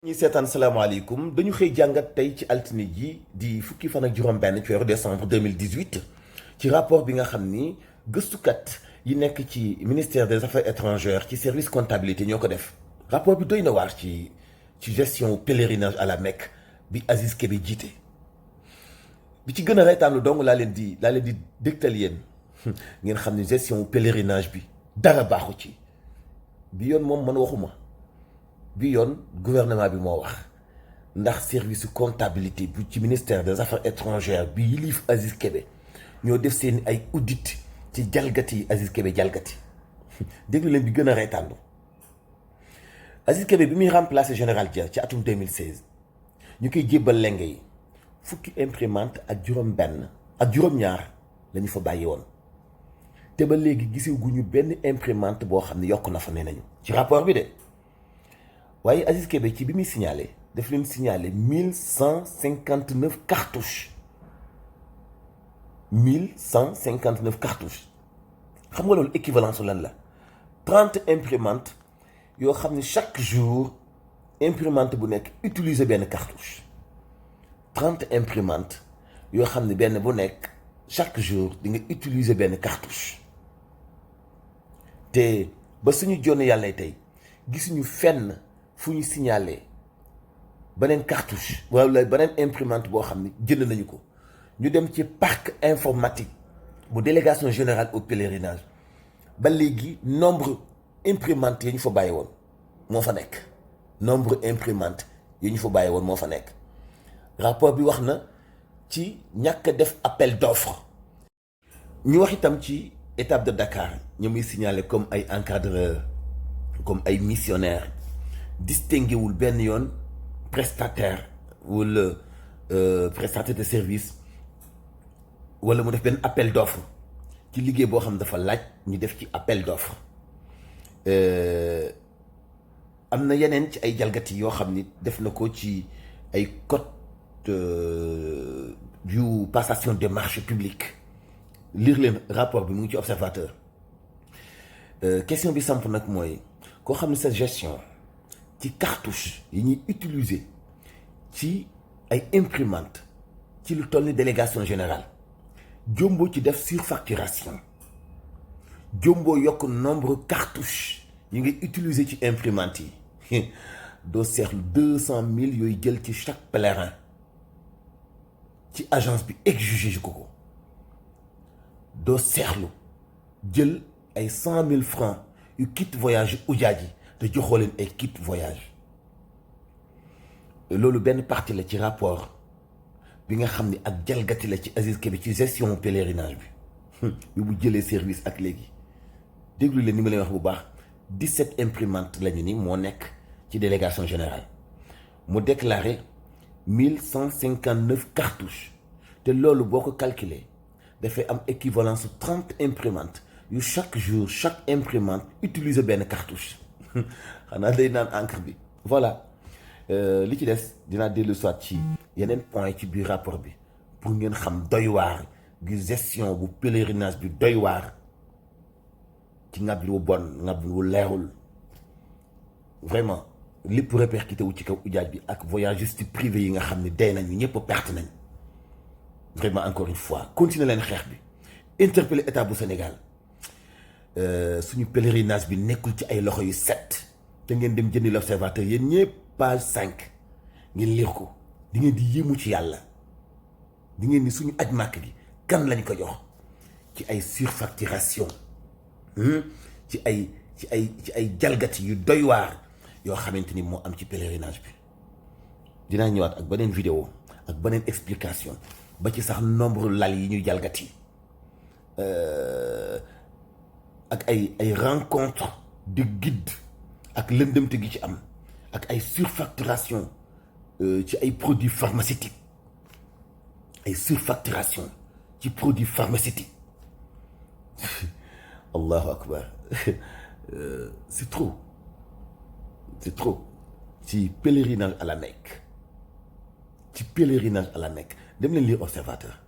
ñi seetaan salaamaaleykum dañu xëy jàngat tey ci altine ji di fukki fan ak juróom-benn ci weeru décembre 2018 ci rapport bi nga xam ni gëstukat yi nekk ci ministère des affaires étrangères ci service comptabilité ñoo ko def. rapport bi doy na waar ci gestion pèlerinage à la Mecque bi Aziz Kébé jiite bi ci gën a reetaanlu dong laa leen di dégtal yéen ngeen xam ni gestion pèlerinage bi dara baaxu ci bi yoon moom man waxuma. bi yoon gouvernement bi moo wax ndax service comptabilité bu ci ministère des affaires étrangères bi yilif Aziz Kébé ñoo def seen ay audit ci jalgati yi Aziz Kébé jalgati déglu leen bi gën a reetaanlu Aziz Kébé bi muy remplacé général Dia ci atum 2016 ñu koy jébbal lenge yi fukki imprimante ak juróom-benn ak juróom-ñaar la ñu fa bàyyi woon te ba léegi gisaguñu benn imprimante boo xam ne yokk na fa nee nañu ci rapport bi de. waaye Aziz Kébé ci bi muy signalé daf leen signalé 1159 cartouches 1159 cartouches xam nga loolu équivalence lan la 30 imprimantes yoo xam ne chaque jour imprimante bu nekk utiliser benn cartouche 30 imprimantes yoo xam ne benn bu nekk chaque jour di nga utiliser benn cartouche te ba suñu jonn yàlla tey gisuñu fenn. fu ñu signalé beneen cartouche wala beneen imprimante boo xam ne jënd nañu ko ñu dem ci parc informatique bu délégation générale au pèlerinage ba léegi nombre imprimante yi ñu fa bàyyi woon moo fa nekk nombre imprimante yi ñu fa bàyyi woon moo fa nekk rapport bi wax na ci ñàkk a def appel d'offre ñu wax itam ci étape de Dakar ñu muy signalé comme ay encadreurs comme ay missionnaires distingué wul benn yoon prestataire wala prestataire de service wala mu def benn appel d'offre ci liggéey boo xam dafa laaj ñu def ci appel d'offre am na yeneen ci ay jalgati yoo xam ni def na ko ci ay code yu passation des marchés publics lire leen rapport bi mu ngi ci observateur question bi samp nag mooy koo xam ne sa gestion ci cartouche yi ñuy utiliser ci ay imprimante ci lu toll ni délégation générale jombo ci def surfacturation jombo yokk nombre cartouche yi ngay utiliser ci imprimante yi doo seexlu 200 000 yooyu jël ci chaque pèlerin ci agence bi exigé ko doo seexlu jël ay 100 000 francs yu kit voyage ujaaj yi te joxoo leen ay kit voyage loolu benn partie la ci rapport bi nga xam ni ak jalgati la ci Aziz Kébé ci gestion pèlerinage bi bu jëlee service ak léegi déglu leen ni ma leen wax bu baax 17 imprimantes lañu ni moo nekk ci délégation générale mu déclaré 1159 cartouches te loolu boo ko calculer dafay am équivalence 30 imprimantes yu chaque jour chaque imprimante utiliser benn cartouche xanaa day naan encre bi voilà li ci des dinaa dellu soit ci yeneen point ci biir rapport bi pour ngeen xam doy waar gi gestion bu pèlerinage bi doy waar ci ngab lu bon ngab lu leerul vraiment lépp répercuté wu ci kaw ujaaj bi ak voyagiste privé yi nga xam ne day nañu ñëpp perte nañ vraiment encore une fois continuer leen xeex bi interpeller état bu Sénégal suñu pèlerinage bi nekkul ci ay loxo yu set te ngeen dem jëndi l'observateur yéen ñëpp page 5 ngeen lire ko di ngeen di yéemu ci yàlla di ngeen ni suñu aj màkk gi kan lañ ko jox ci ay surfacturation ci ay jalgati yu doy waar yoo xamante ni moo am ci pèlerinage bi dinaa ñëwaat ak beneen vidéo ak beneen explication ba ci sax nombre lal yi ñuy jalgati ak ay rencontre de guide ak lëndëmte gi ci am ak ay surfacturation ci ay produits pharmaceutiques ay surfacturation ci produits pharmaceutiques allahu akbar c'est trop ci pèlerinage à la Mecque dem leen lire observateur